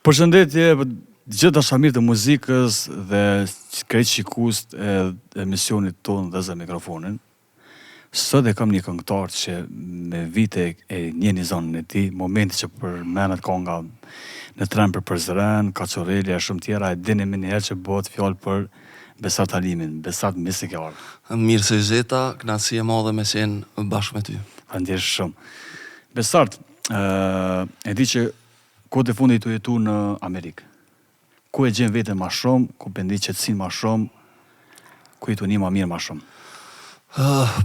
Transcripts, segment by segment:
Përshëndetje, gjithë dashamirë të muzikës dhe krejt shikues e emisionit tonë dhe zë mikrofonin. Sot e kam një këngëtar që me vite e njeni zonën e tij, momenti që përmenet konga në tren për Përzëren, Kaçorreli e shumë tjera, e dini më njëherë që bëhet fjalë për Besart Halimin, Besart Misikjar. Mirë se zeta, kënaqësi e madhe me qenë bashkë me ty. Faleminderit shumë. Besart, e di që kohët e fundit të jetu në Amerikë. Ku e gjen veten më shumë, ku pendi qetësinë më shumë, ku jetoni më mirë më shumë.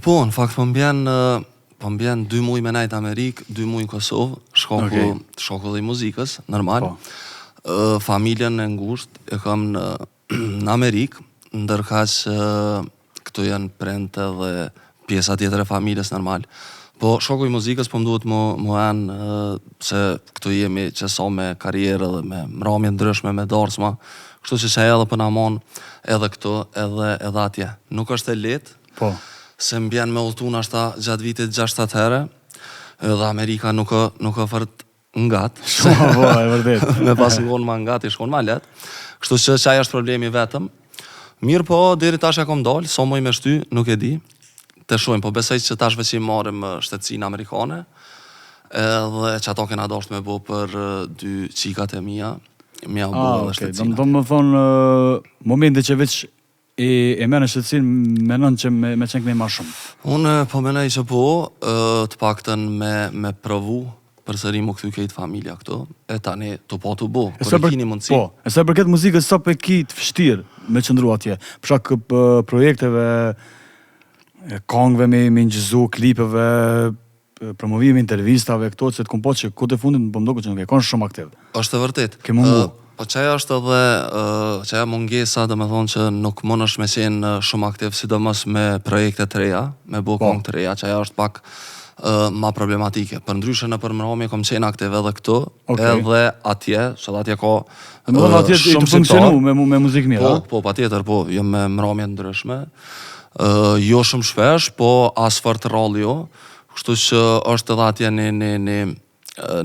Po, në fakt po mbjen 2 muaj me najt Amerikë, 2 muaj në Kosovë, shoku dhe i muzikës, normal. Familjen e ngushtë e kam në Amerikë, ndërka që këtu janë prente dhe pjesa tjetër e familjes normal. Po shoku i muzikës po më duhet mu anë se këtu jemi që sa me karierë dhe me mramje ndryshme, me darsma, kështu që edhe për namon edhe këtu edhe atje. Nuk është e lehtë, Po. se mbjen me udhëtu ashta gjatë vitit 6-7 herë, edhe Amerika nuk ka fort ngat. Shumë po, e vërtet. Me pas ngon ma ngat, i shkon ma let. Kështu që qaj është problemi vetëm. Mirë po, deri tash e kom dalë, sa muj me shty, nuk e di. Të shojmë, po besoj që tash veç i marim shtetësinë amerikane, edhe që ato kena dasht me bo për 2 qikat e mia, mja u bo edhe shtetësina. Do më thonë, momente që veç e merë në shtetësinë, menon që me qenë kënej ma shumë. Unë po menoj që po, të paktën me provu, përsëri mu këthy kejtë familja këto, e tani të po të bo, kër e kini mundësi. Po, e sa përket muzikës, sa për ki të fështirë me qëndru atje, për shak projekteve, kongve me njëzu, klipeve, promovime, intervistave, këto që të kom po që këtë e fundin po mdoko që nuk e konë shumë aktiv. Është e vërtet. Ke mungu. Po qaja është edhe, qaja mungesa dhe me thonë që nuk mund është me qenë shumë aktiv, sidomos me projekte të reja, me bo kongë të reja, qaja është pak ma problematike. Për ndryshë në përmërhomi kom qenë aktiv edhe këtu, edhe atje, se atje ka shumë të funksionu me muzikë mirë, po, pa tjetër, po, jo me mërhomi ndryshme, jo shumë shpesh, po as fort rall jo, kështu që është edhe atje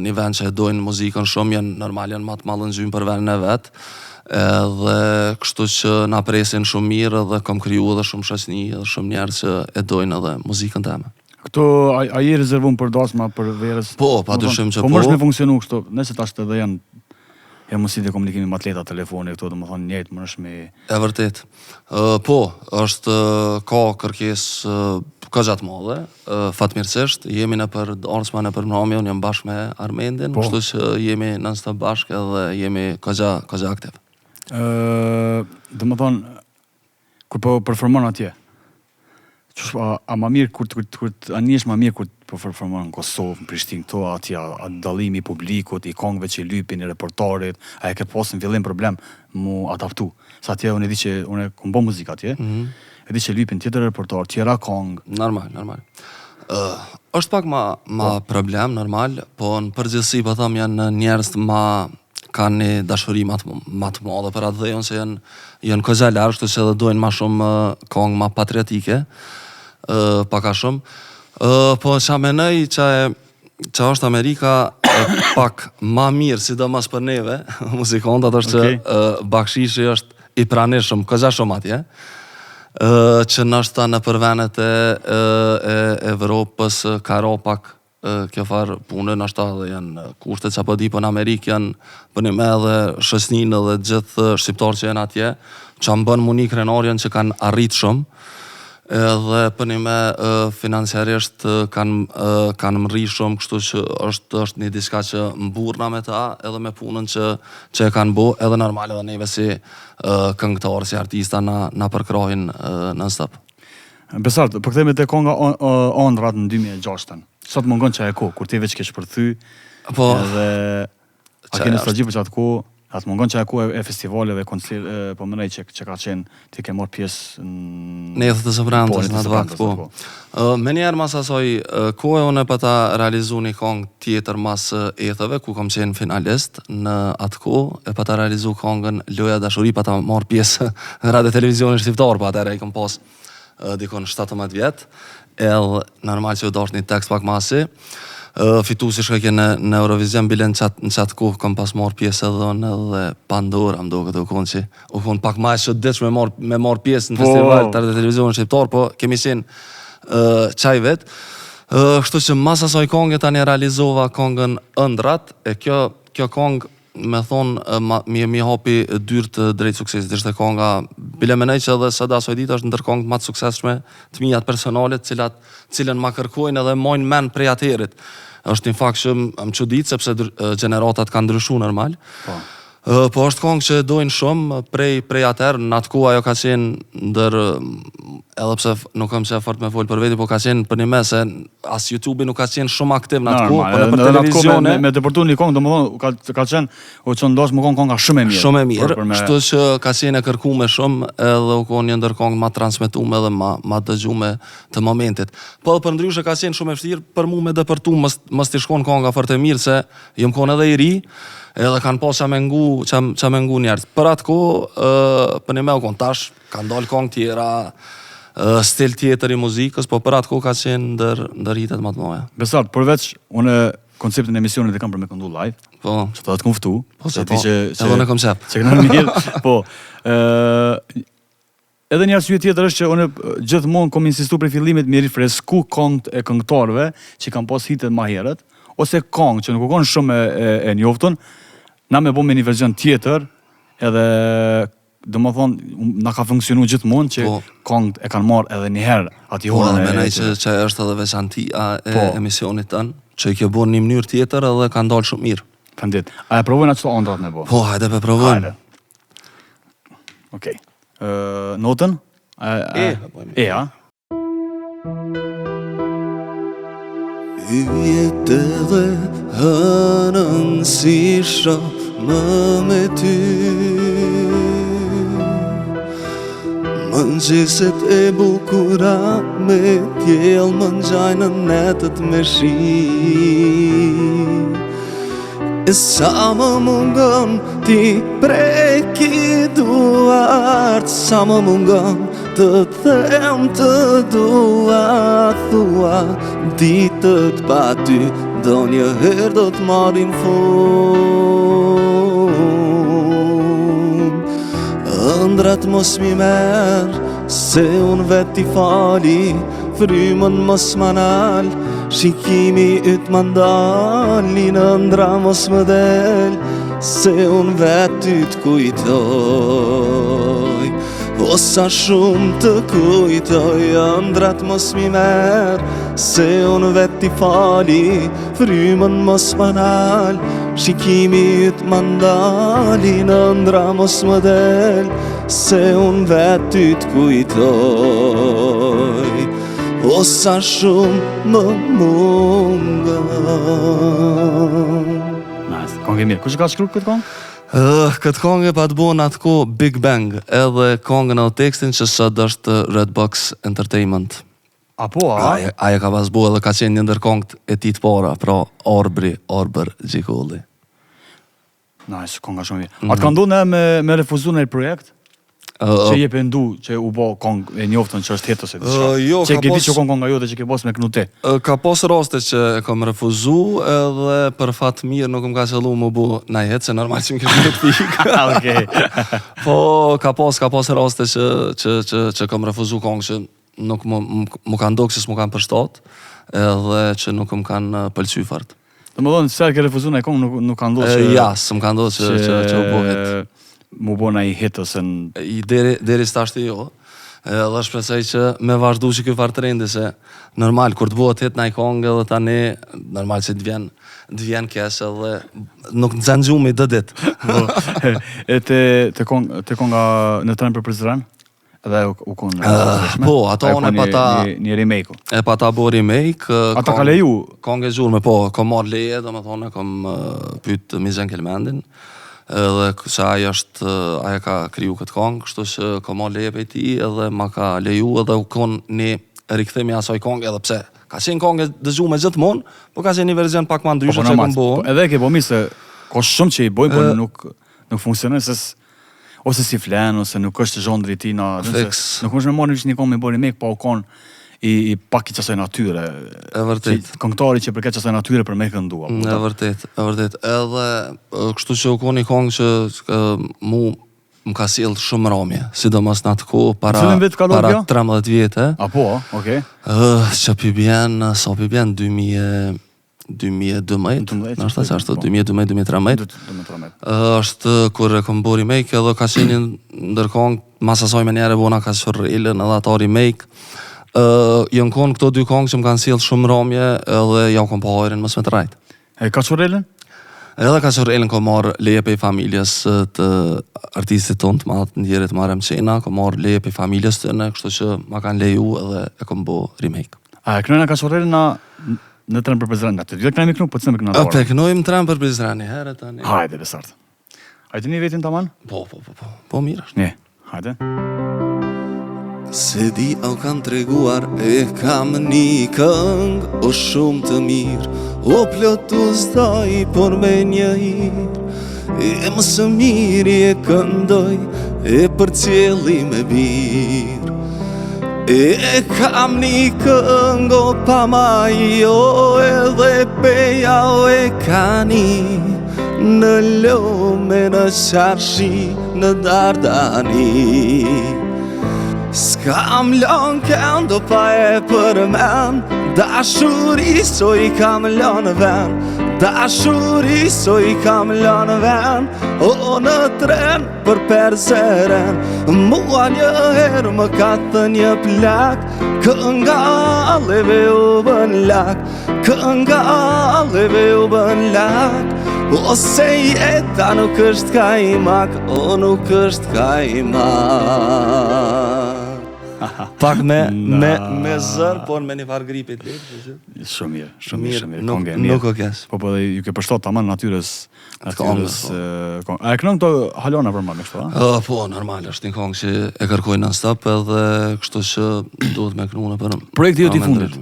një vend që e dojnë muzikën shumë, janë normal, janë matë malën gjymë për vendin e vetë, edhe kështu që na presin shumë mirë dhe kom kriju edhe shumë shoqëni edhe shumë njerë që e dojnë edhe muzikën teme. Këto, a je rezervun për dasma, për verës? Po, pa dyshim që po. Po mësh me funksionu kështu, nëse tash të dhe janë mundësit e komunikimi me atleta, telefoni, këto dhe më thonë njëjtë, mësh me... E vërtet. Po, është ka kërkes ka gjatë madhe, fatmirësisht, jemi në për darsma, në për mramje, unë jam bashkë me Armendin, kështu që jemi non-stop bashkë edhe jemi ka gja aktiv. Dhe më thonë, kur po performon atje, a ma mirë, a një është ma mirë kur po performon në Kosovë, në Prishtinë këto, atje, a dalimi i publikut, i kongve që i lypin, i reportarit, a e ke posë në fillim problem mu adaptu. Sa atje, unë e di që, unë e kom bo muzikë atje, e di që lypin tjetër reportar, tjera kongë. Normal. Është pak ma problem, normal, po në përgjithësi, po thëmë, janë njerës kanë një dashuri ma të madhe për atë dhejën, se janë këgja larë, kështu që edhe dojnë ma shumë kongë ma patriotike, paka shumë. Po që amenej që është Amerika pak ma mirë, sidomos për neve, muzikontat është që bakshishi është i pranishëm, këgja shumë atje, që nështë në përvenet e Evropës ka ro pak kjo farë punën ashta dhe janë kushtet që apo di për në Amerikë janë për një me dhe shësninë dhe gjithë shqiptarë që janë atje që më bënë muni krenarjen që kanë arrit shumë edhe për një me financiarisht kanë mëri shumë kështu që është një diska që mburna me ta edhe me punën që e kanë bo edhe normal edhe neve si këngëtarë, si artista na përkrahin non-stop. Besart, për këthejme të konga Ondrat në 2006. Sot mungon që e ko, kur ti veç kesh përthy, edhe a ke nostalgji për që atë ko, atë mungon që e ko e festivaleve, po mënej që ka qenë, ti ke marrë pjesë në... Në jetët të Sobrantës, në atë vakt, po. Me njerë mas asoj, ko e unë e pa ta realizu një kongë tjetër mas ethëve, ku kom qenë finalist në atë ko, e pa ta realizu kongën Loja Dashuri, pa ta marrë pjesë në radio televizionin shqiptar, pa ta i kom pas dikon 17 vjetë, edhe normal që u dash një tekst pak masi. fituesi shkojke në Eurovision, bile në qatë kohë kam pas marrë pjesë edhe unë edhe Pandora, më duket u konë që u konë pak ma e shëditsh me marrë pjesë në festival të televizionin shqiptar, po kemi qenë qaj vetë. Kështu që mas asoj kongë tani realizova kongën Ëndrat, e kjo kongë me thonë mi hapi dyrt drejt suksesit. Ishte konga, bile menej që edhe së da asoj ditë është ndër kongët ma të suksesshme të mijat personalit, cilën ma kërkojnë edhe mojnë men prej aterit. Është një fakt që më çudit sepse gjeneratat kanë ndryshu normal. Po është kongë që dojnë shumë prej atëherë, në atë kohë ajo ka qenë ndër, edhe pse nuk kam qenë fort me folë për veti, po ka qenë për një mes se as YouTube-i nuk ka qenë shumë aktiv në atë kohë, po në për televizione. Me depërtu një kongë, domethënë ka qenë, o që ndosh më konë konga shumë e mirë. Shumë e mirë, kështu që ka qenë e kërkume shumë, edhe u konë një ndër kongë ma transmetume edhe ma dëgjume të momentit. Po edhe për ndryshe ka qenë shumë e vështirë për mu me depërtu, mos t'i shkon konga fort e mirë, se jëm konë edhe i ri, edhe kanë pas qa me ngu njerës. Për atë ko, për një me u konë tash, kanë dalë kongë tjera, stil tjetër i muzikës, po për atë ko ka qenë ndër hitet më të moja. Besart, përveç, unë konceptin e emisionit e kam për me këndu live, po, që të kumftu, po, edhe në kom qep. Që këna në mirë, po, edhe një arsye tjetër është që unë gjithmonë kom insistu për fillimit me rifresku kongët e këngëtarëve që kam pas hitet ma herët, ose kongë që nuk u konë shumë e njoftun, na me bom me një verzion tjetër, edhe dhe më thonë, na ka funksionu gjithmonë që kongët e kanë marrë edhe njëherë ati horën e... Po, menaj që është edhe veçantia e emisionit tënë, që i kjo bërë një mënyrë tjetër edhe kanë dalë shumë mirë. Kanë ditë. A e provojnë ato ëndrat me bo? Po, hajde pe provojnë. Okej. Notën? E, a? Hyjet edhe hënën si më me ty, mëngjeset e bukura me tjell më ngjajnë në netët me shi. E sa më mungon ti preki duart, sa më mungon të them të dua, thua ditët pa ty do një herë do të marrin fund. Ëndrat mos mi merë, se unë vet t'i fali, frymën mos m'anal, shikimi yt m'andalin, ëndra mos më del, se unë vet ty t'kujtoj. O sa shumë të kujtoj, ëndrat mos mi merë, se unë vet t'i fali, frymën mos m'anal, shikimi yt m'andalin, ëndra mos më del, se unë vet ty t'kujtoj. O sa shumë më mungon. Nice, kongë mirë. Kush ka shkruar këtë kongë? Këtë kongë pa të buen atë ko Big Bang, edhe kongën e tekstin që sot është Redbox Entertainment. Apo, a? Aja ka pas bu edhe ka qenë një ndër kongët e ti të para, pra Orber Gjikolli. Nice, konga shumë mirë. A të ka ndonë me refuzu në projekt? Që je pëndu, që u bo kongë e njoftën që është hetës e diçka? Jo, që ke di që konga jote që ke bos me knuti? Ka pos raste që kam refuzu, edhe për fatë mirë nuk më ka qëllu më bu na jetë, se normal që më kështë të pikë. Okej. Po, ka pos raste që kam refuzu kongë që nuk më kanë dokë që s'mu kanë përshtat, edhe që nuk më kanë pëlqy fart. Dhe më dhonë, se ke refuzu në e kongë nuk kanë do që... Ja, s'm kanë do që u bohet. Mu bona i hitësën... Deri s'tashti jo. Dhe shpresoj që me vazhdu që kjo farë trendi, se normal, kur të bohet hit në i kongë edhe tani, normal që të vjen kesë edhe nuk të zënë gjumi dë ditë. E të konga në trenë për Prizren? Edhe u konë... Po, ato unë e pa ta... Një remake-u. E pa ta bo remake... Ata ka leju? Kongë e gjurme, po, kom marrë leje, do më thonë, kom pytë Mizen Kelmendin, edhe që aja ka kriju këtë kongë, kështu që ka marrë leje për ti, edhe ma ka leju, edhe u konë një rikëthemi asoj kongë, edhe pse ka qenë kongë dëgju me gjithmonë, po ka qenë një verzion pak ma ndryshë që kom bo. Edhe ke po mi se ka shumë që i bojnë, por nuk funksionon, ose si flen, ose nuk është zhondri ti na... Fix. Nuk është me marrë një kongë me bojnë remake, pa u konë i pak i qasaj natyre. E vërtet. Këngëtari që përket qasaj natyre për me këndua. E vërtet. Edhe kështu që u konë një këngë që mu më ka sjellë shumë rëmje, sidomos në atë kohë para 13 vjetë. A po, okay. Që pi bjen 2012, nështë që është 2012-2013. Është kur e kom bo remake edhe ka qenë ndërkong, mas asoj me njerë e bona ka që rrelën edhe ata remake. Jënë konë këto dy kongë që më kanë sjellë shumë rëmje edhe ja u kom pa hajrin mësme të rajt. E ka që rrelën? Edhe ka që rrelën ko marrë leje pej familjes të artistit tonë të madhë të ndjerit Marem Qena, ko marrë leje pej familjes të në, kështu që ma kanë leju edhe e kom bo remake. A e kënojna ka që rrelën në tren për Prizren, të dy dhe kënojmë i kënu, po të cënë për kënë atë Pe kënojmë tren për Prizren, një herë tani. Hajde, besartë. Hajde një vetin të aman? Po mirë është. Një, hajde. Se di au kam treguar, e kam një këng, o shumë të mirë, o plotu zdaj, por me një hirë, e më së miri e këndoj, e për cjeli me birë. E kam një këng, o pa ma jo, edhe peja o e ka një, në lome, në qarshi, në dardani. S'kam lën këndo pa e përmen, dashuri so i kam lën ven, dashuri so i kam lën ven, o në tren për Perzeren. Mua një herë më ka të një plak, këngalleve u bën lak, këngalleve u bën lak. Ose jeta nuk është ka i mak, o nuk është ka i mak. Pak me zër, por me një farë gripit lirë. Shumë mirë. Nuk o kesh. Po dhe ju ke përshtot të aman natyres. A e kënon këto halona për ma me kështu, a? Po, normal, është një kongë që e kërkoj në stop edhe kështu që duhet me kënu në për... Projekti ju t'i fundit?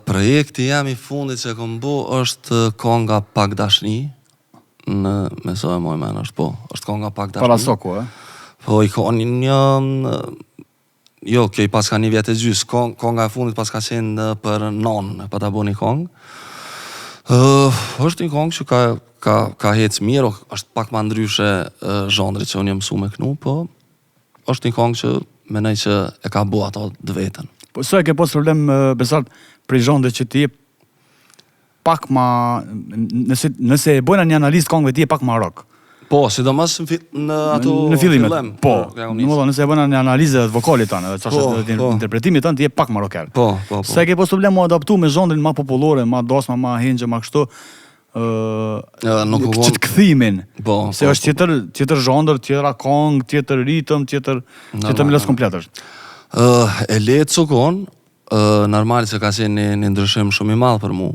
Projekti jam i fundit që kom bo është konga Pak Dashni. Në mesoj e moj men është po, është konga Pak Dashni. Para soku, e? Po, i ka një... Jo, kej pas ka një vjetë e gjysë. Konga e fundit pas ka qenë për nonë, pa ta bo një kongë. është një kongë që ka hecë mirë, është pak ma ndryshe zhandrit që unë jam mësu me kënu, po është një kongë që menej që e ka bo ato dë vetën. Po, so e ke pos problem, Besart, prej zhandrit që ti je pak ma... Nëse e bojna një analizë kongëve ti je pak ma rock. Po, sidomos në ato fillimet. Po, nëse e bëna një analizë të vokalit tanë, edhe interpretimit tanë, ti je pak ma rocker. Po. Se ke pos problem mu adaptu me zhandrin ma popullore, ma dasma, ma hingje, ma kështu, që të këthimin. Se është tjetër zhandër, tjetër kong, tjetër ritëm, tjetër milas komplet është. E letë sukon, normal se ka qenë një ndryshim shumë i madh për mu.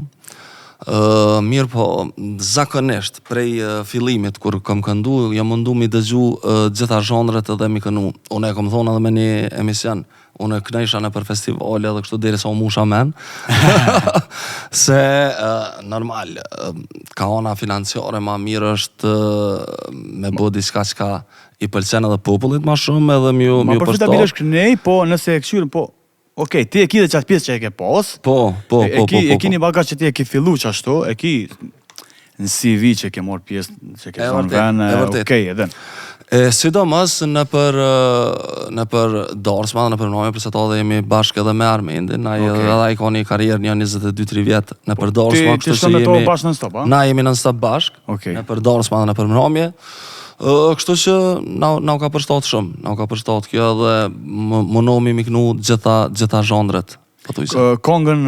Mirë po, zakonisht, prej fillimit, kur kom këndu, jam mundu mi dëgju gjitha zhandret edhe mi kënu. Unë e kom thonë edhe me një emision, unë e knejsha në për festivale edhe kështu deri sa u musha men. Se, normal, ka ona financiare ma mirë është me bo diçka që ka i pëlqen edhe popullit ma shumë edhe mi u përstot. Ma përfitabilesh kënej, po nëse e këshyrën, po, okej, ti e ki dhe qatë pjesë që e ke pas. Po. E ki një bagaj që ti e ki fillu që ashtu, e ki në CV që ke morë pjesë, që ke thonë vene, okej, edhe. Sidomos në për Darsma dhe në për Nëme, përse ta dhe jemi bashkë edhe me Armendin, na edhe i ka një karierë një 22-3 vjetë në për Darsma. Ti shtë me to bashkë në stop, a? Na jemi në stop bashkë, në për Darsma dhe në për Nëme. Kështu që na u ka përshtat shumë, na u ka përshtat kjo dhe mënomi mi kënu gjitha zhandret. Kongën,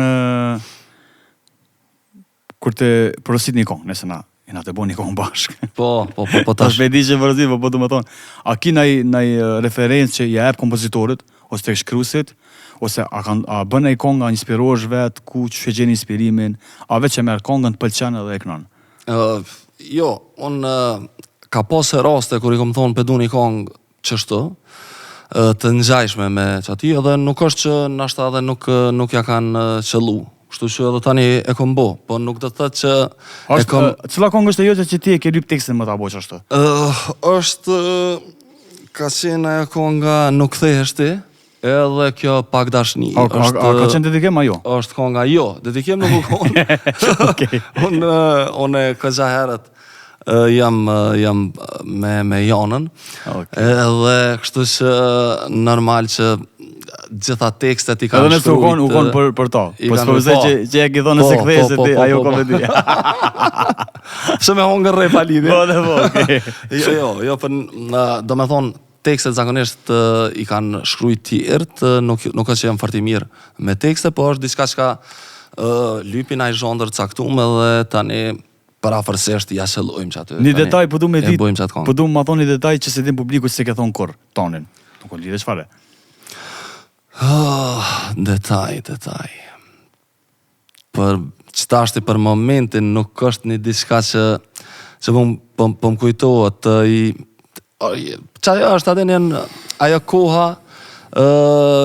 kur të përësit një kongë, nëse na të bo një kongë bashkë. Po tash. Tash me di që përësit, po të më thonë, a ki naj referencë që ja ep kompozitorit, ose të shkrusit, ose a bën e kongë, a inspirosh vetë, ku që gjeni inspirimin, a vetë që merë kongën të pëlqenë edhe e kënon? Jo, unë... Ka posë raste kur i kom thonë pedu një kongë qështu, të ngjajshme me qati, edhe nuk është që nashta edhe nuk ja kanë qëllu. Kështu që edhe tani e kom bo, po nuk do të thëtë që... Cila kongë është e jote që ti e ke lyp tekstin më ta bo qështu? Është... Ka qenë ajo konga Nuk theheshti, Edhe kjo Pak dashni. A ka qenë dedikim ajo? Është konga jo, dedikim nuk u konë. Okej. Unë këgja herët jam me Janën. Okej. Edhe kështu që normal që gjitha tekstet i kanë shkruajt. Edhe nëse u konë për ta. Po s'përzej që e ki thonë se kthej se ti ajo komedi. Pse me hongër rrej palidhje. Okej. Jo, për do me thonë tekstet zakonisht i kanë shkrujt tjertë, nuk është që jam farti mirë me tekste, po është diçka që ka lypin a i zhondër caktum edhe tani parafërsisht ja qëllojmë që aty. Një detaj po du me ditë, po du ma thonë një detaj që se din publiku që se ke thonë kur, tonin. Nuk o lidhe çfarë. Detaj. Për qëtashti për momentin nuk është një diçka që po më kujtohet ajo është atë janë ajo koha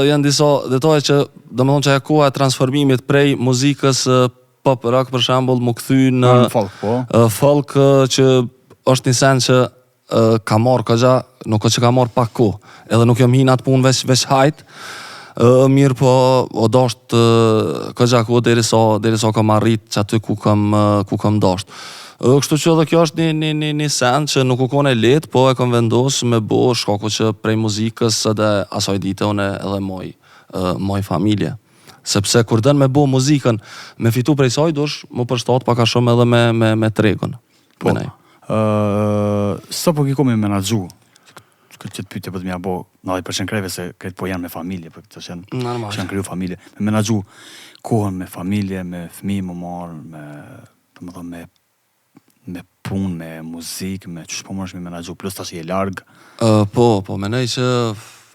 janë disa detaje që domethënë që ajo koha e transformimit prej muzikës pop rock për shembull më kthy në folk, po. Folk që është një sen që ka marrë këgja, nuk është që ka marrë pak kohë, edhe nuk jam hinë atë punë veç hajt, mirë po o dasht këgja kohë derisa kam arrit që aty ku kam dasht. Kështu që edhe kjo është një sen që nuk u kone letë, po e kam vendosë me bo shkaku që prej muzikës edhe asaj dite une edhe moj familje. Sepse kur dënë me bo muzikën, me fitu prej saj dush, më përshtat paka shumë edhe me tregun. Po, sa po kiko me menagju? Këtë që të pyte për të mja bo 90% kreve se këtë po janë me familje, për këtë që janë kryu familje. Me menagju kohën me familje, me fmi më marë, me punë, me muzikë, me që shpo mërsh me menagju, plus ta që je largë. Po, menej që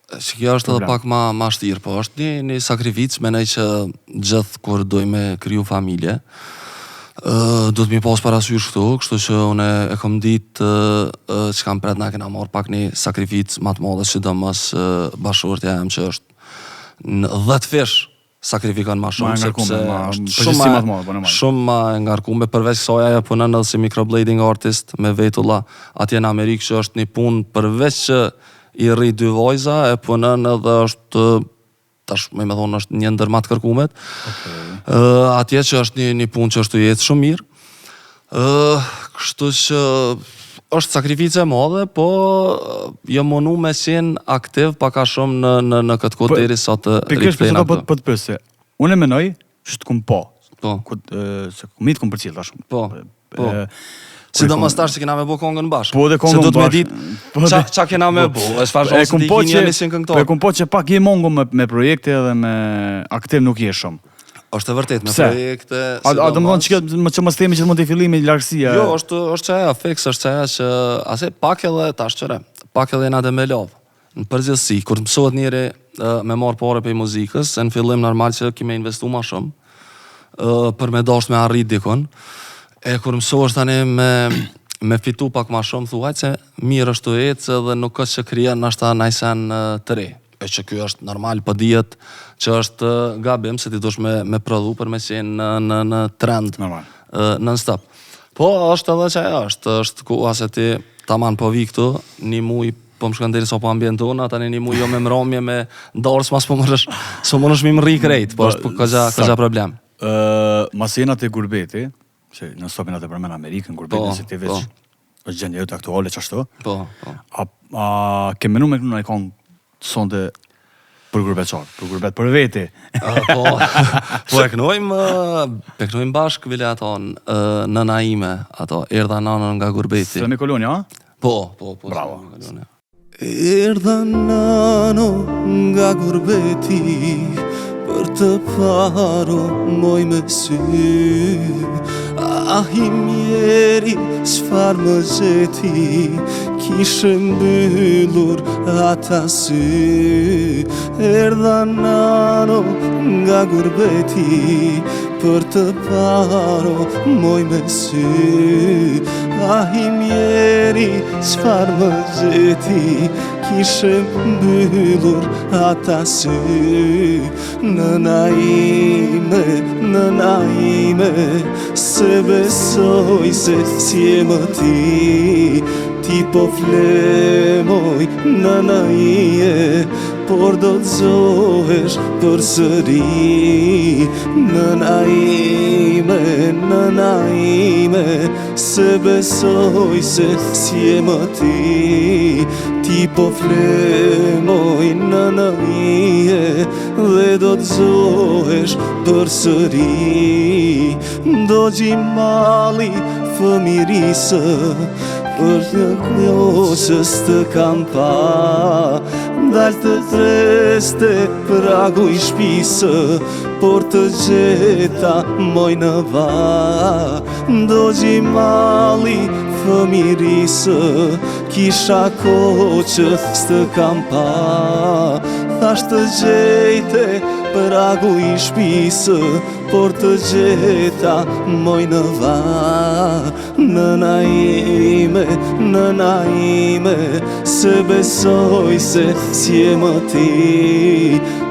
kjo është edhe pak ma shtirë, po është një sakrificë, menej që gjithë kur doj me kriju familje, do të mi pas parasysh kështu që une e kom ditë që kam pret na kena marrë pak një sakrificë ma të madhe që do mësë bashkërtja jem që është në 10 fish sakrifikon ma shumë, sepse shumë ma ngarkume, përveç kësaj ajo punën edhe si microblading artist me Vetulla atje në Amerikë që është një punë përveç që i rri 2 vajza, e punën edhe është tash me thonë është një ndër ma të kërkumet. Atje që është një punë që është të jetë shumë mirë. Kështu që është sakrificë e madhe, po jë monu me qenë aktiv paka shumë në këtë kodë deri sa të rikëthejnë ato. Po të pëse, unë e menoj që të kumë po. Se kumë i të kumë për cilë, tash. Po. Si do mos tash që kena me bo kongën bashkë. Po dhe kongën bashkë. Qa kena me bo, është farë shumë se t'i një njësin këngëtor. Po e kumë po që pak je mongo me projekte dhe me aktiv nuk je shumë. është e vërtet me projekte. A do më thonë që mos themi që mund të fillimi largësia. Jo, është çaja fiks, është çaja që ase pak edhe tash çore. Pak edhe na dhe me lov. Në përgjithësi, kur mësohet njëri me marr parë për muzikës, në fillim normal që kimë investu më shumë për me dash me arrit dikon. E kur mësohesh tani me fitu pak më shumë, thuaj se mirë është të ecë dhe nuk është që krijon ndoshta najsen të re. E që kjo është normal, po dihet që është gabim se ti dush me prodhu për me qenë në trend non-stop. Po është edhe që ajo është ku ase ti taman po vi këtu, një muj po më shkën deri sa po ambientona, tani një muj jo me mramje, me ndarës, mas po më nëshmi më rri krejt, po është këgja problem. Mas jena të gurbeti, që në stopin atë përmen Amerikën, gurbeti se ti veç është gjendje jote aktuale qashtu, a ke menu me kënu në ikon sonde për gurbetçar, për gurbet për veti. Po e kënojmë bashkë, vile ato nëna ime, ato erdha nanën nga gurbeti. Së me Kolonia, a? Po. Bravo. Erdha nano nga gurbeti, për të paru moj me sy. Ahi mjeri, çfar më gjeti, kishë mbyllur ata sy. Erdha nano nga gurbeti, për të paru moj me sy. Ahi mjeri, çfar më gjeti, kishë mbyllur ata sy. Nëna ime, se besoj se si e më ti po flemoj, nëna ije, por do të zohesh për sëri. Nëna ime, se besoj se si e më ti po flemoj nëna ije, dhe do të zohesh për sëri. Do gjimali fëmirisë, për të kloqës të kam pa, dal të treste pragu i shpisë, por të gjeta moj në va. Do gjimali fëmirisë, kisha koqës të kam pa, thash të gjete pragu i shpisë, por të gjeta moj në va. Nëna ime, se besoj se si e më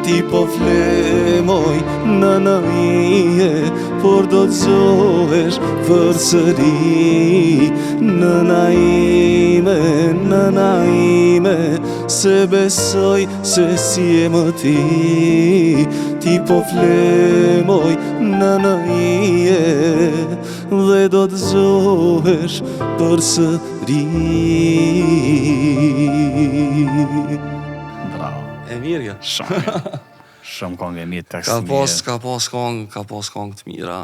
ti po flemoj nëna ije, por do të zohesh për sëri. Nëna ime, se besoj se si e më ti po flemoj nëna ije, dhe do të zohesh për sëri. Bravo. E mirë ja. Shumë kongë e mirë, tekst Ka mirë. pas kongë të mira,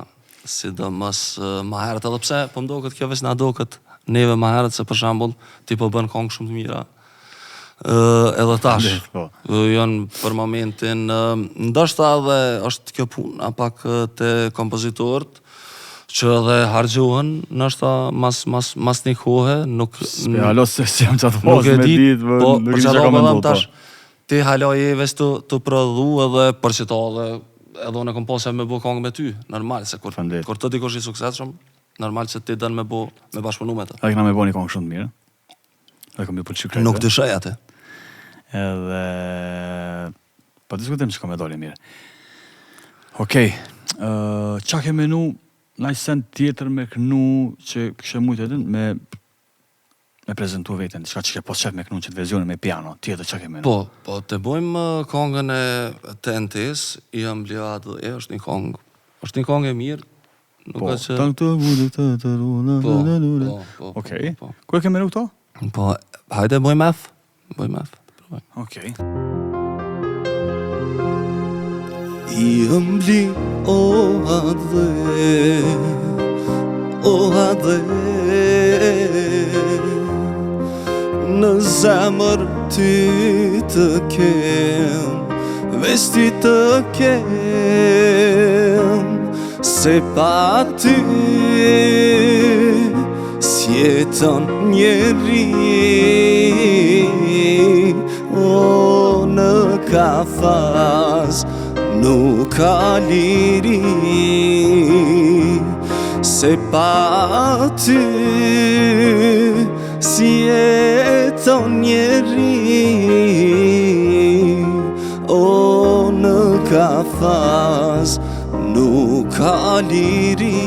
sidomos ma herët, edhe pse po m'doket kjo veç na doket neve ma herët, se për shembull ti po bën kongë shumë të mira. Edhe tash janë për momentin, ndoshta edhe është kjo puna pak te kompozitorët, që edhe hargjohen, ndoshta mas një kohe, nuk Alo se si jam qatë pas me ditë, nuk i që ka me ndotë. Ti hala je veç të prodhu edhe për që ta edhe unë kom pasja me bo kongë me ty, normal, se kur të dikosh i sukses shumë, normal që ti dënë me bashkëpunu me të. A këna me bo një kongë shumë të mirë, dhe kom ju pëlqy krejtë. Nuk dëshaj atë. Edhe po diskutim që ka me dole mirë. Okej, qa ke menu në sen tjetër me kënu që kështë mujtë edhe me prezentu vetën, qka që ke pos qef me kënu që të vezionin me piano, tjetër qa ke menu? Po, të bojmë kongën e TNT-s, i ambliat dhe është një kongë e mirë, nuk ka që... Okej, ku e ke menu këto? Po, hajde bojmë F. Okej. I ëmbli o hadhe, në zemër ty të kem, veç ty të kem, se pa ty s'jeton njeri. O në kafaz nuk ka liri, se pa ty si jeton njeri. O në kafaz nuk ka liri.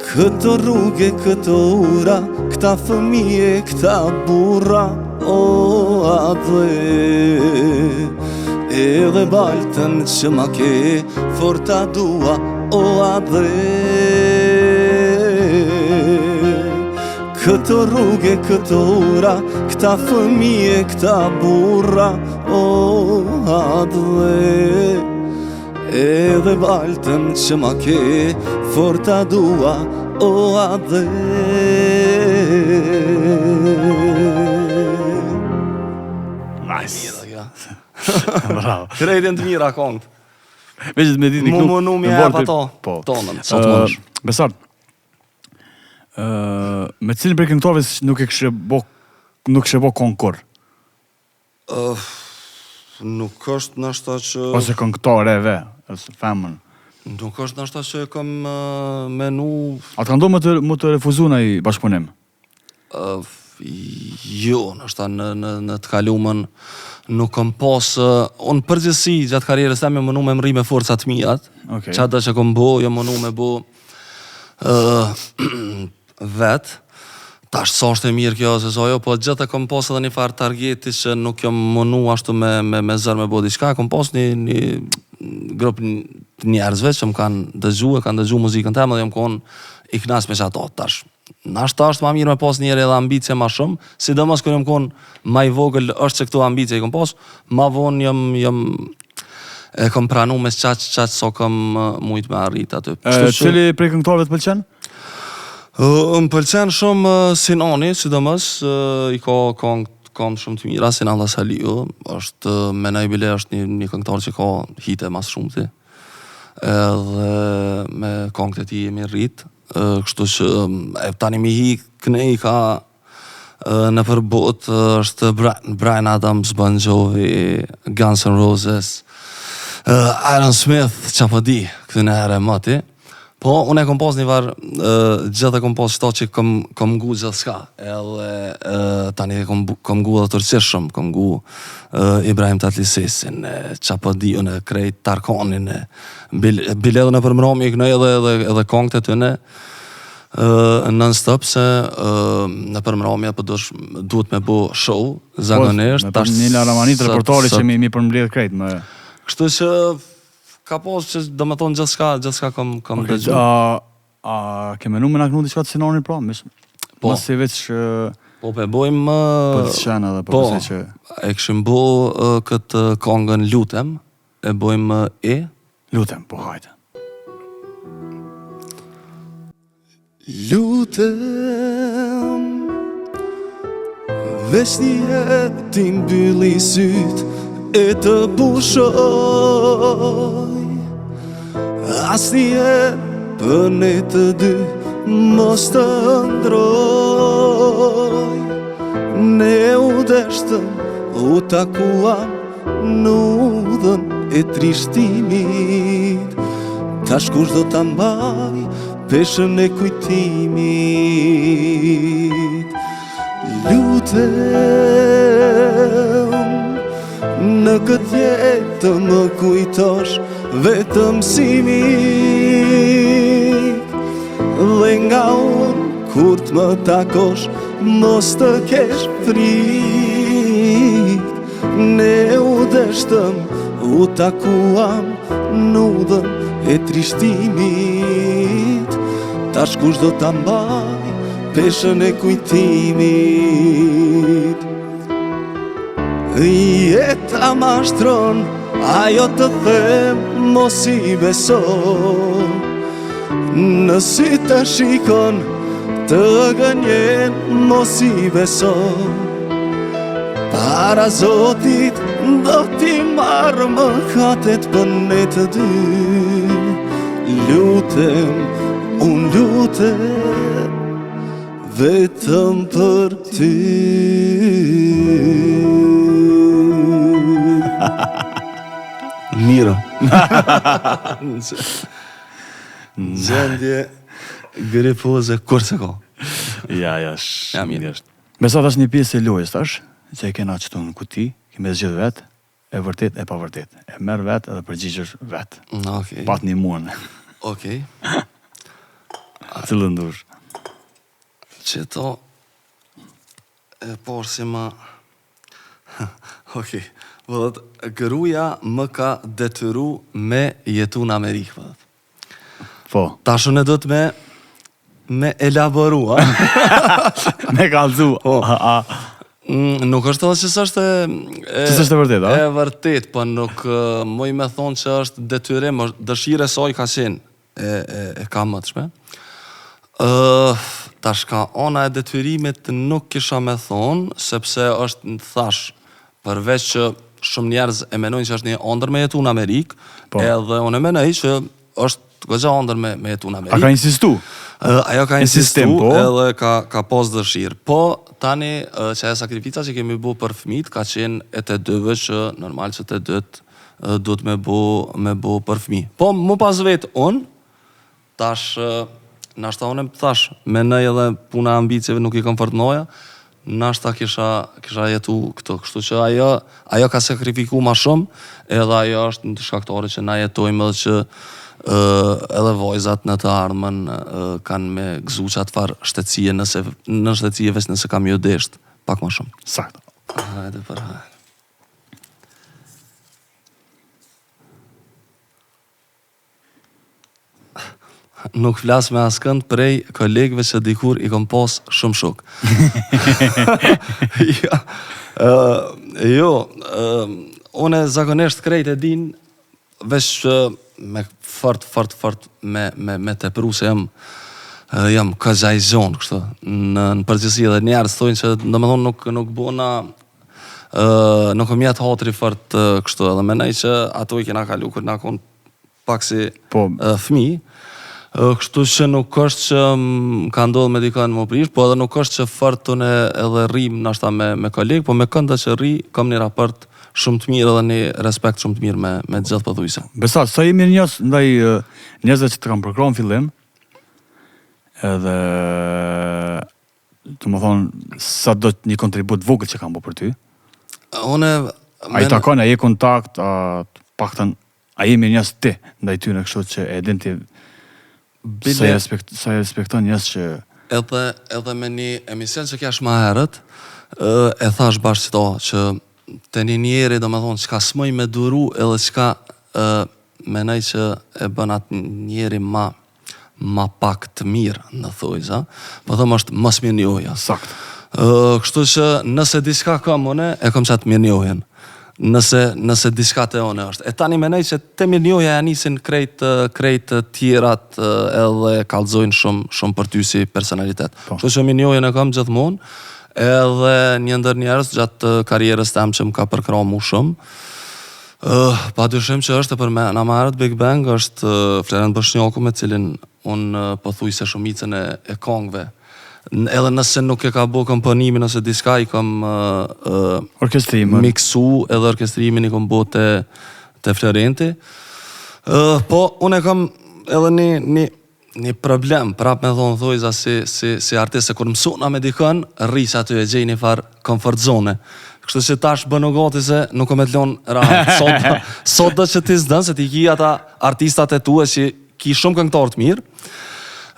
Këto rrugë, këto ura, këta fëmije, këta burra, o adhe, edhe baltën që ma ke, forta dua, o adhe. Këto rrugë, këto ura, këta fëmije, këta burra, o adhe, edhe baltën që ma ke, forta dua, o adhe. Nice. Bravo. Krejtën të mira kongët. Veqët me ditë një Mu mënu mi e pa tonën, sa të mënësh. Besart, me cilin për këngëtorëve nuk kështë bo konkur? Nuk është nashta që... Ose këngëtoreve, ose femën. Nuk është nashta që e kam menu... A të kanë do më të refuzu në i bashkëpunim? Jo, nashta në të kalumën nuk kam pas... Unë përgjithsi gjatë karierës tem, jo mënu me mri me forcat mijat. Qata që kam bo, jo mënu me bo vetë. Tash sa është e mirë kjo se sa jo, po gjithë e kom pas edhe një farë targeti që nuk jam mënu ashtu me zër me bo diçka, kom pas një grup njerëzve që më kanë dëgju muzikën temë dhe jam konë i knas me që ato tash. Nashta është ma mirë me pas njerë edhe ambicie ma shumë, sidomos kër jam konë ma i vogël është që këto ambicie i kom pas, ma vonë jam e kom pranu me qaç so kom mujt me arrit aty. Cili prej këngëtarëve të pëlqen? Më pëlqen shumë Sinani, sidomos, i ka këngë shumë të mira, Sinan dhe Saliu, është menaj bile është një këngëtar që ka hite mas shumë ti, edhe me këngët e ti jemi rrit, kështu që tani mi hi kënej ka në përbot është Bryan Adams, Bon Jovi, Guns N' Roses, Aerosmith, që po di, këtë në herë mëti. Po, unë e kom pas një varë, gjithë e kom pas shto që kom ngu gjithë s'ka, edhe tani kom ngu dhe tërqeshëm, kom ngu Ibrahim Tatlisesin, Qapadi, unë e krejt Tarkanin, biledhën e përmëromi i kënej edhe kongët e tëne, non-stop se në përmëromi e duhet me bo show, zagonisht. Me një Laramani të reportari që mi përmbledh krejt me... Kështu që... Ka pos që do me thonë gjithë kom dëgju. A ke menu me naknu diçka të Sinanit pra? Po. Mos si veç... Po pe bojmë... Po të qenë edhe po pëse që... E këshim bo këtë kongën Lutem, e bojmë e... Lutem, po hajde. Lutem, veç një jetë ti mbylli syt e të pushoj. As një për ne të dy mos të ndroj. Ne u deshtëm, u takuam në udhën e trishtimit. Tash kush do ta mbaj peshën e kujtimit. Lutem, në këtë jetë më kujtosh vetëm si mik. Dhe nga unë kur të më takosh mos të kesh frik. Ne u deshtëm, u takuam në udhën e trishtimit. Tash kush do ta mbaj peshën e kujtimit. Jeta mashtron, ajo të them mos i beso. Në sy të shikon, të gënjen mos i beso. Para Zotit do t'i marrë mëkatet për ne të dy. Lutem, unë lutem, vetëm për ty. Miro. Gjendje gripoze kur se ko. Ja, mirë. Besat është një pjesë e lojës tash, që e kena qëtu në kuti, keme zgjidh vetë, e vërtet e pa vërtet. E merë vetë edhe përgjigjesh vetë. Okay. Pat një muën. Okej. Cëllë ndush. Qëto e porë si ma... Okej. Vëdhët, gruja më ka detyru me jetu në Amerikë, vëdhët. Po. Tashun e dhët me elaborua. Me kalzu. Po. Nuk është edhe që s'është Që s'është e vërtet, a? E vërtet, po nuk moj me thonë që është detyrim, dëshire soj ka qenë e ka më të shme. Tash ka ona e detyrimit nuk kisha me thonë, sepse është në thash, përveç që shumë njerëz e menojnë që është një ondër me jetu në Amerikë, edhe unë e menoj që është gëgja ondër me jetu në Amerikë. A ka insistu? Ajo ka insistu edhe ka pos dëshirë. Po, tani që e sakrifica që kemi bu për fëmit, ka qenë e të dëve që normal që të dët duhet me bu për fëmi. Po, mu pas vetë unë, tash, nashta unë e thash, me nëj edhe puna ambicjeve nuk i konfortnoja, nashta kisha jetu këto, kështu që ajo ka sakrifiku ma shumë, edhe ajo është në të shkaktore që na jetojmë edhe që edhe vojzat në të ardhmen kanë me gëzu qatë farë shtetësie në shtetësie veç nëse kam jo desht pak më shumë. Saktë. Hajde për hajde. Nuk flas me askënd prej kolegëve që dikur i kom pas shumë shok. Une zakonisht krejt e din veç me fort me tepru se jam kazajzon kështu. Në përgjithësi edhe njerëz thonë që domethënë nuk bona nuk më jetë hatri fort kështu edhe mendoj që ato i kena kalu kur na kon pak si fëmijë. Kështu që nuk është që ka ndodhur me dikën më prish, po edhe nuk është që fort unë edhe rrim ndoshta me kolegë, po me kënda që rri kam një raport shumë të mirë edhe një respekt shumë të mirë me gjithë pothuajse. Besat, sa jemi njës ndaj njerëzve që të kam përkrahur në fillim, edhe të më thonë sa do të një kontribut vogël që kam po për ty. A i takon, a je kontakt, paktën a jemi njës ti ndaj ty në kështu që e din ti sa i respekton njës që... Edhe me një emision që kjash ma herët, e thash bashkë qëto që të një njeri do me thonë qka s'moj me duru edhe qka menaj që e bën atë njeri ma pak të mirë në thujza, po thëmë është mos mirë njohja. Sakt. Kështu që nëse diska kam une, e kom qatë mirë njohjen. Nëse diska të one është. E tani menej që të mirë njohja ja nisin krejt tjerat edhe kallëzojnë shumë për ty si personalitet. Kështu që mirë njohjen e kam gjithmonë, edhe një ndër njerëz gjatë karierës tem që më ka përkrah mu shumë. Pa dyshim që është për me, na marrët Big Bang është Florent Boshnjaku me cilin unë pothuajse shumicën e kongve. Edhe nëse nuk e ka bo komponimin ose diska i kam miksu edhe orkestrimin i kam bo te Florenti. Po, unë e kam edhe një problem, prap me thonë thojza si artist, se kur mësuna me dikën, rrisë aty e gjej një farë comfort zone. Kështu që tash bënë gati se nuk o me të lonë rahat. Sot dhe që ti zdën, se ti ki ata artistat e tu e që ki shumë këngëtar të mirë,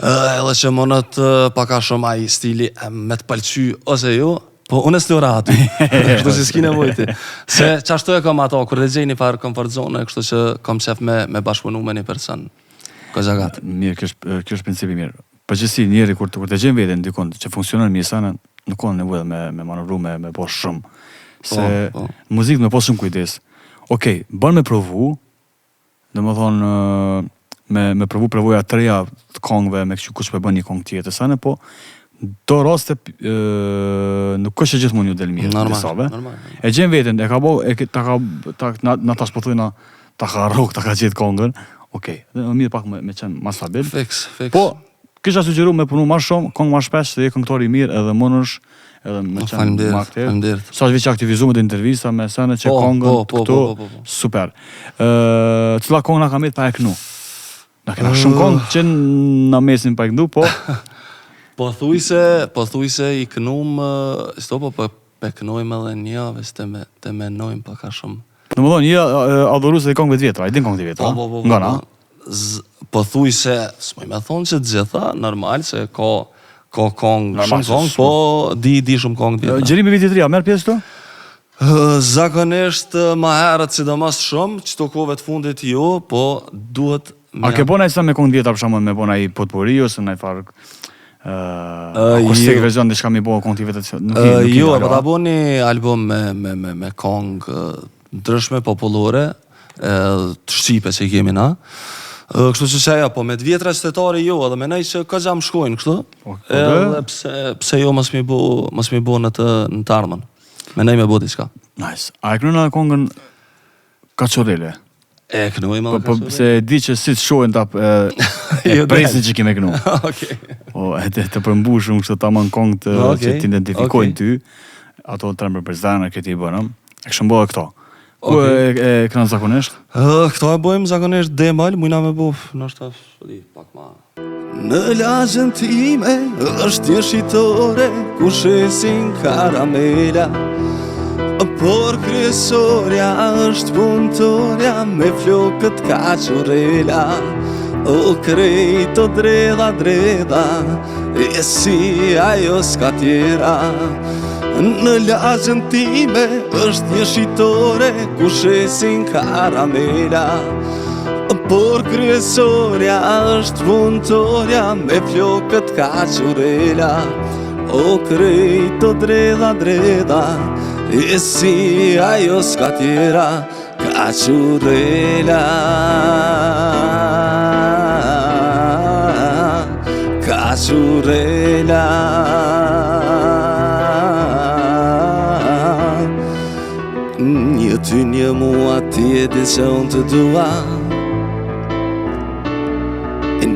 edhe që monët paka shumë ai stili me të pëlqy ose jo, po unë e s'lura aty, kështu që s'ki nevojti. Se qashtu e kam ato, kur dhe gjej një farë comfort zone, kështu që kam qef me bashkëpunu me një person. Kozagat. Mirë, kjo është principi mirë. Përgjithësi njeri kur të gjen veten dikon që funksionon mirë sana, nuk ka nevojë me manovru me bosh shumë. Se muzikë me pas shumë kujdes. Okej, bën me provu, domethënë me provoja të reja të kongve, me kështu kush po bën një kong tjetër sana, po do raste nuk është gjithmonë ju del mirë. Normal. E gjen veten, e ka bë, na tash po thojna ta ka rock, ta ka gjetë kongën. Okej, më mirë pak me qenë mas stabil. Fix. Po, kisha sugjeru me punu ma shumë, kongë ma shpesh, se je këngëtori mirë edhe mënësh, edhe me qenë ma aktiv. Sa është vëq aktivizu me të intervista me sene që kongën këtu, super. Cila kongë na ka mirë pa e kënu? Na kena shumë kongë që na mesin pa e kënu, po... Po thujse i kënum, po pe kënojmë edhe një, ves të menojmë pa ka shumë. Në më thonë, një adhurus dhe i kongëve të vjetra, i din kongëve të vjetra? Nga na? Po thuj se, s'moj me thonë që të gjitha, normal, se ka kongë, shumë kongë, po di shumë kongë të vjetra. Gjerimi viti 3, a merë pjesë të? Zakonisht ma herët sidomos shumë, që të kove të fundit jo, po duhet... A ke bona i sa me kongë të vjetra, për shumë me bona i potpori, ose në i farë... Kështë verzion dhe shka mi bo kongë të vjetra? Jo, po ta bo një album me kongë ndryshme popullore, të shqipe që i kemi na. Kështu që qeja, po me të vjetra qytetari jo, edhe menej që ka gjam shkojnë kështu, edhe pse jo mos mi bo në të armën. Menej me bo diçka. Nice. A e kënu në kongën Kaçorele? E kënu i më dhe Kaçorele? Se di që si të shojnë të presin që kime kënu. Të përmbushëm kështu ta më në kongë që t'identifikojnë ty, ato të rëmbër për zdana këti i bënëm, e këshëm bëhe këto. Ku e kënë zakonisht? Këto e bojmë zakonisht demal, mujna me buf, nështë pak ma... Në lagjën time është jeshitore, ku shesin karamela, por kryesorja është punëtorja, me flokët Kaçorela. O krejto dredha dredha, e si ajo s'ka tjera. Në lagjën time është një shitore ku shesin karamela, por kryesorja është punëtorja me flokët kaqurela. O krejto dredha dredha, e si ajo s'ka tjera, kaqurela. Kaqurela. Një ty një mua ti e di që unë të dua.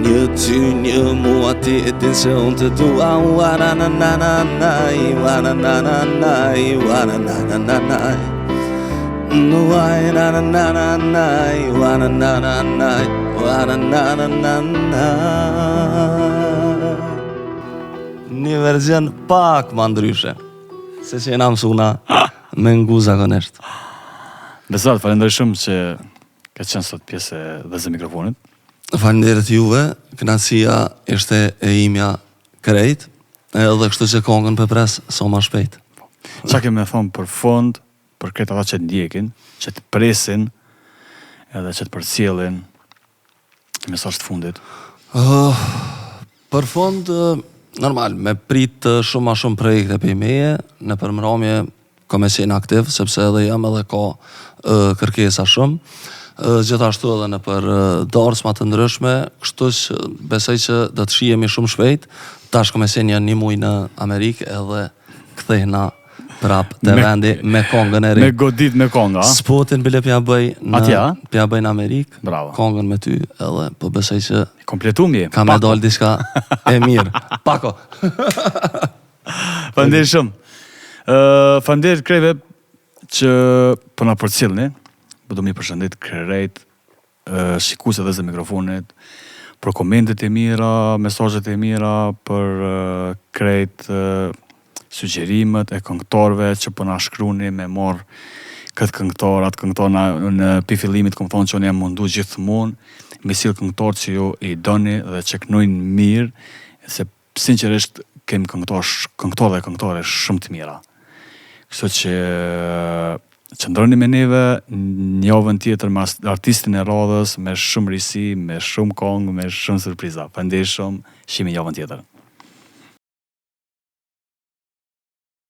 Një ty një mua ti e di që unë të dua. Wa-na-na-na-na-nai, wa-na-na-na-nai, wa-na-na-na-na-nai, wa-na-na-na-nai, wa-na-na-na-nai, wa-na-na-na-nai. Një verzion pak ma ndryshe se që jena mësuna me ngu zakonisht. Besat, falenderoj shumë që ka qenë sot pjesë dhe zë mikrofonit. Falenderoj juve, kënaqësia ishte e imja krejt, edhe kështu që kongën për pres so ma shpejt. Qa kemi me thonë për fond, për kretë ata që të ndjekin, që të presin, edhe që të përcjellin mesazh të fundit? Për fond, normal, me prit shumë ma shumë projekte për i meje, në përmëramje ka me qenë aktiv, sepse edhe jam edhe ka kërkesa shumë, gjithashtu edhe në për darsma të ndryshme, kështu që besoj që do të shihemi shumë shpejt, tash ka me qenë një muj në Amerikë edhe kthehna prap të vendi me kongën e ri. Me godit me konga, a? Spotin bile pja bëj në Amerikë, kongën me ty, edhe po besoj që kompletumje. Ka me dal diçka e mirë. Pako. Faleminderit shumë. Faleminderit krejve që po na përcjellni. Po do mi përshëndet krejt shikuesve dhe zë mikrofonit, për komentet e mira, mesazhet e mira, për krejt sugjerimet e këngëtarëve që po na shkruani me marr këtë këngëtar, atë këngëtar në fillimit kom thonë që unë jam mundu gjithmonë me sill këngëtar që ju i doni dhe që kënojnë mirë, se sinqerisht kemi këngëtar dhe këngëtare shumë të mira. Kështu që qëndroni me neve një javën tjetër me artistin e radhës, me shumë risi, me shumë kongë, me shumë surpriza. Faleminderit shumë, shihemi javën tjetër.